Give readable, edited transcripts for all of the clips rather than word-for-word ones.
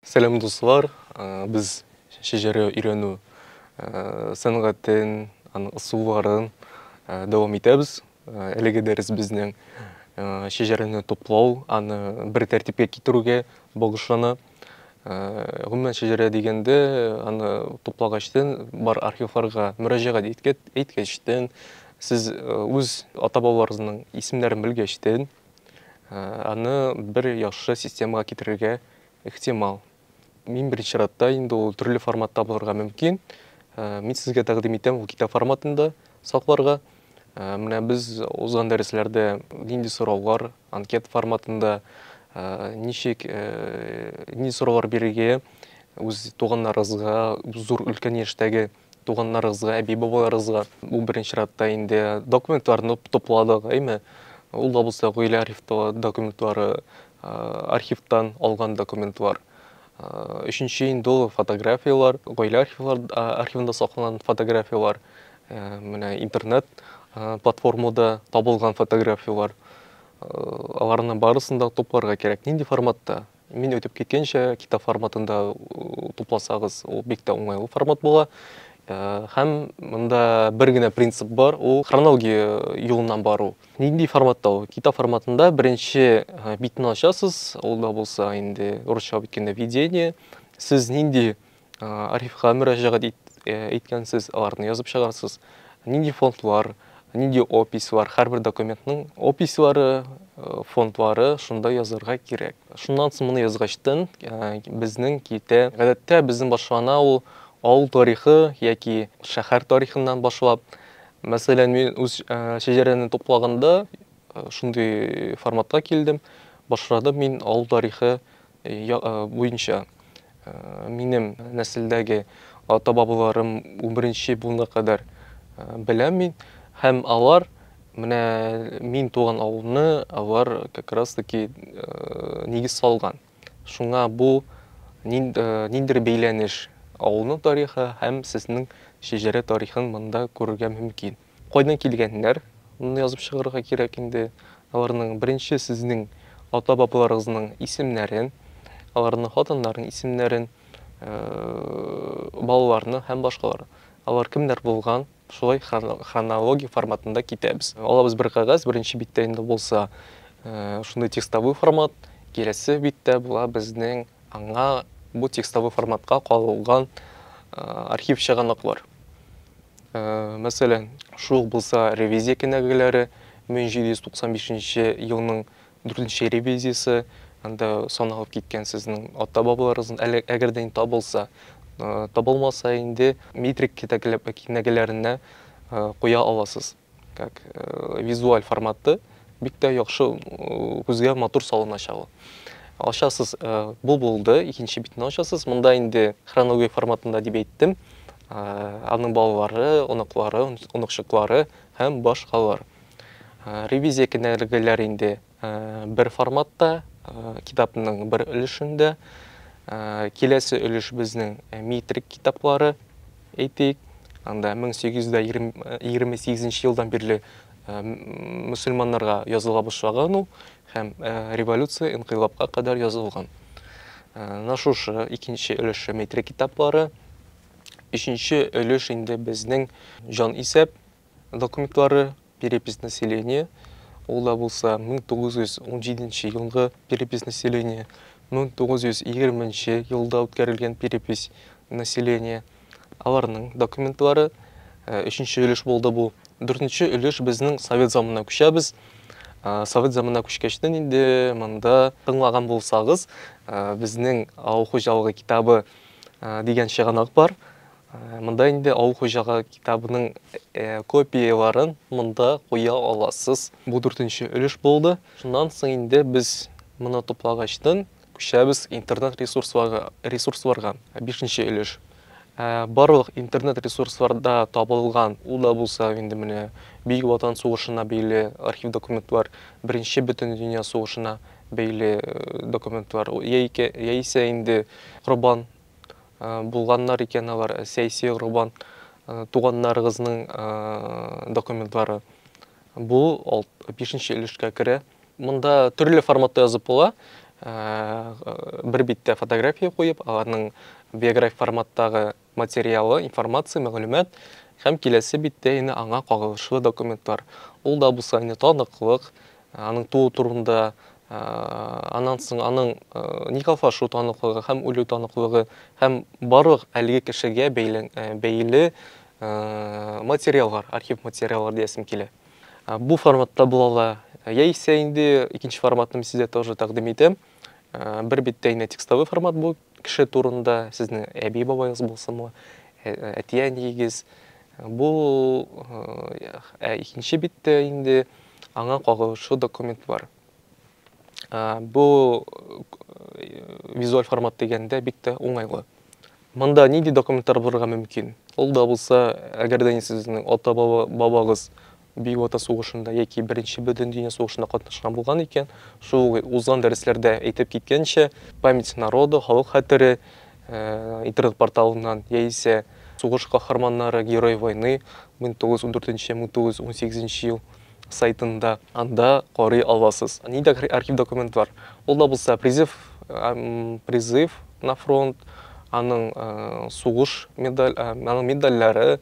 Сәлем достар, біз шежере үйрену сәнғаттың ысуларын давам етеміз. Әлеге дәріс біздің шежерені топлау, аны бір тәртіпке кетіруге болғышаны. Ғұммен шежере дегенде, аны топлағаштын бар архивларға мүрәжеғат еткештін, сіз өз ата-бабаларыңыздың исемдерін білгештін, аны бір яқшы системаға кетірерге ықтимал. Мен бірінші ратта енді ол түрлі форматта болырға мүмкін. Мен сізге тағдим етем ол китап форматында сақларға. Міне біз озған дәріслерде нендей сұраулар, анкет форматында нешек не сұраулар беруге, өз туғандарыңызға, зор үлкен ештегі туғандарыңызға, әбей бабаларыңызға бұл бірінші ратта енді документтарын топладық, әйме? Ол да болса ғойлы документтары, архивтан алған документтар. Үшінші енді ол фотографиялар, ғойлы архивында сақланған фотографиялар, интернет платформада табылған фотографиялар. Аларының барысында топларға керек. Нендей форматта? Мен өтіп кеткенше китап форматында топласағыз, ол бекте оңайлы формат бола. Һәм мұнда бір генә принцип бар, ол хронология юлынан бару. Нендей форматта ол? Китап форматында бірінші битін ашасыз, ол да болса енді орысша біткенде введение. Сіз нендей архивға мүрәжәғат еткенсіз, аларын жазып шығарсыз. Нендей фонтлар, нендей опислар, әрбір документтің опислары, фонтлары шында yazырға керек. Шуннан соң мұны yazғаштын біздің кейте, ғадатта біздің башылана ол ауыл тарихы, яки шәһәр тарихынан башлап. Мәселен, мен өз шежерені топлағанда шундай форматқа келдім. Башладым мен ауыл тарихы бойынша. Менің нәсілдәге ата-бабаларым 11-ші буынға қадар білем мен. Һәм алар, мен туған ауылны, алар как раз таки негіз салған. Шуңа бұл нендір бейләніш ауылның тарихы һәм сіздің шежере тарихын мұнда көруге мүмкін. Қойдан келгендер, мұны жазып шығырға керек енді. Аларының бірінші сіздің ата-бабаларыңыздың исемнәрін, аларының хатынларының исемнәрін, балаларының һәм башқалары. Алар кімдер болған, шулай хронология форматында кетеміз. Алабыз бір қағаз, бірінші битте енді болса, шундай текстовый формат, келесі битте була біздің аңа бұл текстовый форматқа қалылған архив шығанақлар. Мәселен, шул болса ревизия кенәгілері, 1795 елның 4-ші ревизиясы, анда сонағып кеткен сіздің ата-бабаларыңыздың әгерден табылса, табылмаса енді метрик кенәгілеріне қоя аласыз. Визуаль форматты бікті яқшы көзге матур салын ашалы. Ашасыз, бұл болды, екінші бітін ашасыз. Мұнда енді хронология форматында деп еттім. Аның балалары, онықлары, онықшықлары һәм башқалар. Ревизия кенәгілер енді бір форматта, китапның бір үлішінде. Келесі үліш біздің метрик китаплары әйтейік. Анда 1828 жылдан берлі мұсылманларға yazıла башлаған ол, һәм революция инқилабқа қадар yazылған. Нашушы екінші үліші метрик китаплары. Үшінші үліш енді біздің жан исәп документлары, перепись населения. Ол да болса 1917 жылғы перепись населения, 1920 жылда өткерілген перепись населения. Аларның документлары. Үшінші үліш болды бұл. Дүртінші үліш біздің совет заманына көшәбіз. Совет заманына көшкештен енді мұнда тыңлаған болсағыз, біздің ауыл қожалығы китабы деген шығанақ бар. Мұнда енді ауыл қожалығы китабының копияларын мұнда қоя аласыз. Бұл дүртінші үліш болды. Шуннан соң енді біз мұны топлағаштан көшәбіз интернет ресурсларға. Бешінші үліш. Барлық интернет ресурсларда табылған, ол да болса енді міне Бейік Ватан соғышына бейлі архив документлар, бірінші бүтін дүния соғышына бейлі документлар. Яйсе енді құрбан болғанлар екен, алар сәйси құрбан туғанларыңыздың документлары. Бұл 5-ші үлішке кірі. Мұнда түрлі форматта жазып бола. бір бетте фотография қойып, аларның биография форматтағы материалы, информация, мәгълүмат һәм келесі бетте аңа кагылышлы документлар. Ул да булса таныклык, аның туу турында, аннан соң аның никалфашу таныклыгы һәм үлүү таныклыгы һәм барлык әлеге кешегә бәйле материаллар, архив материаллар диясем килә. Бу форматта була яисә инде икенче форматны сезгә тоже тәкъдим итәм. Бер битте текстовый формат бу кеше турында, сезнең әби бабагыз булсымы, әти-әниегез. Бу икенче битте инде аңа кагылышлы документлар. Бу визуаль формат дигәндә бик тә уңайлы. Монда нинди документлар булырга мөмкин? Ул да булса, әгәр дә сезнең ата-бабагыз Бөек Ватан сугышында яки Беренче Бөтендөнья сугышында катнашкан булган икән, шул узган дәресләрдә әйтеп киткәнчә, память народа, халык хәтере интернет порталыннан яисә сугыш каһарманнары, герой войны 1914-1918 ел сайтында анда карый аласыз. Нидә архив документлар? Ул да булса призыв на фронт, аның сугыш медальләре,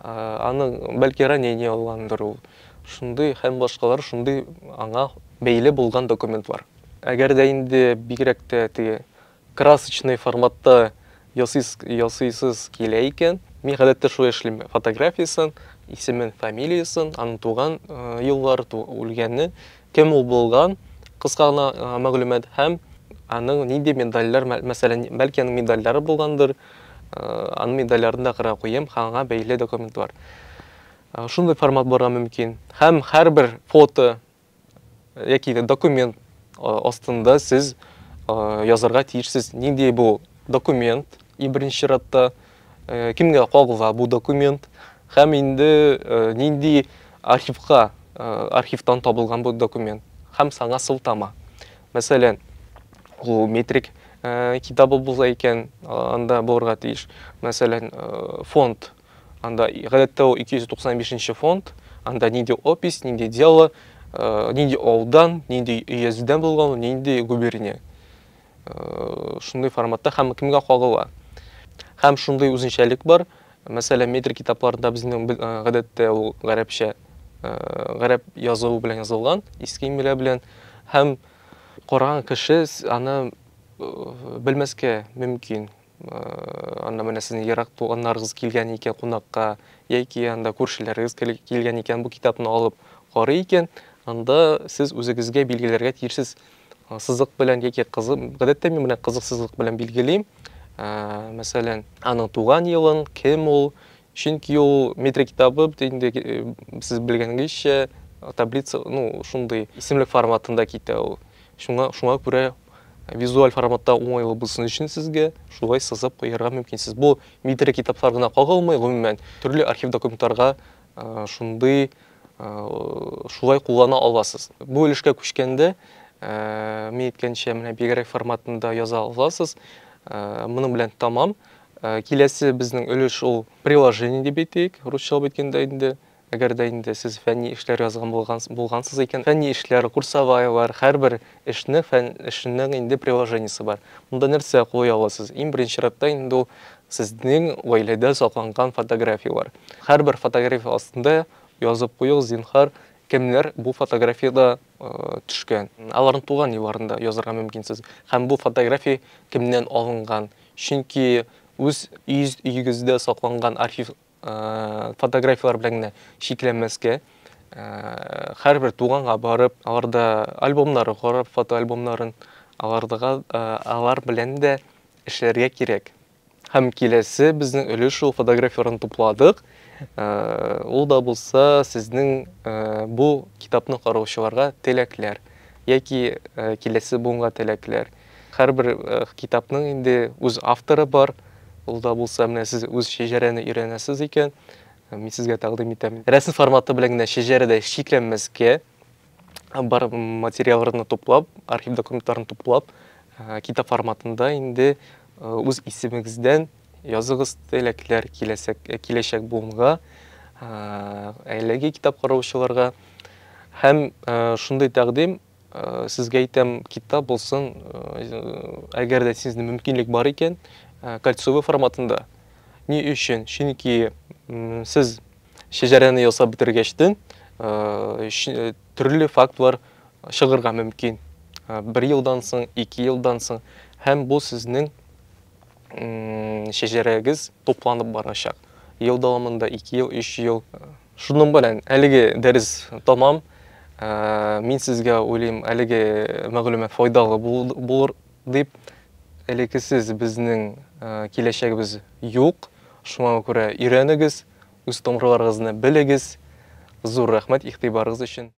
аның бәлки ранение алгандыр ул. Шундый һәм башкалар шундый аңа бәйле булган документлар. Әгәр дә инде бигрәк тә красочный форматта ясыйсыз килә икән, мин гадәттә шулай эшлим. Фотографиясын, исемен, фамилиясын, аның туган еллары, үлгәнне, кем ул булган, кыска гына мәгълүмат һәм аның нинди медальләр, мәсәлән, бәлки аның медальләре булгандыр, аның медальләрендә кыра куем, аңа бәйле документлар. Шундый формат барга мөмкин. Һәм һәрбер фото яки документ астында сез язарга тиешсез, нинди бу документ, и беренче чиратта кимгә кагыла бу документ, һәм инде нинди архивтан табылган бу документ, һәм саңа сылтама. Мәсәлән, ул метрик китабы булса икән, анда булырга тиеш. Мәсәлән, фонд, анда гадәттә ул 295-нче фонд, анда нинди опись, нинди дело, нинди аудан, нинди өездән булган, нинди губерния. Шундый форматта һәм кимгә кагыла. Һәм шундый үзенчәлек бар. Мәсәлән, метрик китапларында безнең гадәттә ул гарәпчә, гарәп язуы белән язылган, иске имлә белән, һәм караган кеше аны белмәскә мөмкин. Анда менә сезнең ерак туганнарыгыз килгән икән кунакка, яки анда күршеләрегез килгән икән, бу китапны алып карый икән, анда сез үзегезгә билгеләргә тиешсез сызык белән яки гадәттә мин менә кызык сызык белән билгелим. Мәсәлән, аның туган елын, кем ул, чөнки ул метрик китабы инде сез белгәнгезчә таблица, шундый исемлек форматында китә ул. Шуңа күрә визуаль форматта уңайлы булсын өчен сезгә шулай сызып куярга мөмкинсез. Бу метрик китаплар гына кагылмый, гомумән төрле архив документларга шулай куллана аласыз. Бу өлешкә күчкәндә, мин әйткәнчә, менә биография форматында яза аласыз. Моның белән тамам. Киләсе безнең өлеш ул приложение дип әйтик, русчалап әйткәндә инде. Әгәр дә инде сез фәнни эшләр язган булгансыз икән, фәнни эшләр, курсовайлар, һәрбер эшнең инде приложениесе бар. Монда нәрсә куя аласыз? Иң беренче чиратта инде ул сезнең гаиләдә сакланган фотографиялар. Һәрбер фотография астында язып куйыгыз, зинһар, кемнәр бу фотографияда төшкән. Аларның туган елларында язарга мөмкинсез. Һәм бу фотография кемнән алынган? Чөнки үз өйегездә сакланган архив фотографиялар белән генә шикләнмәскә, һәрбер туганга барып, аларда альбомнары карап, фотоальбомнарын, алар белән дә эшләргә кирәк. Һәм киләсе безнең өлеш ул фотографияларны тупладык. Ул да булса сезнең бу китапны караучыларга теләкләр яки киләсе буынга теләкләр. Һәрбер китапның инде үз авторы бар. Ул да булса, менә сез үз шәҗәрәне өйрәнәсез икән, мин сезгә тәкъдим итәм. Рәсем форматы белән генә шәҗәрәдә шикләнмәскә, бар материалларны туплап, архив документларын туплап, китап форматында инде үз исемегездән языгыз теләкләр киләчәк буынга, әлеге китап караучыларга. Һәм шундый тәкъдим, Сезгә әйтәм, китап булсын, әгәр дә сезнең мөмкинлек бар икән, кольцевой форматында. Ни өчен? Чөнки сез шәҗәрәне ясап бетергәчтен, төрле фактлар чыгарга мөмкин. 1 елдан соң, 2 елдан соң, һәм бу сезнең шәҗәрәгез топланып барачак. Ел дәвамында 2 ел, 3 ел. Шуның белән әлеге дәрес тамам. Мин сезгә уйлыйм, әлеге мәгълүмат файдалы булыр дип. Әлеге сез безнең киләчәгебез юк. Шуңа күрә өйрәнегез, үз томырларыгызны белегез. Зур рәхмәт игътибарыгыз өчен.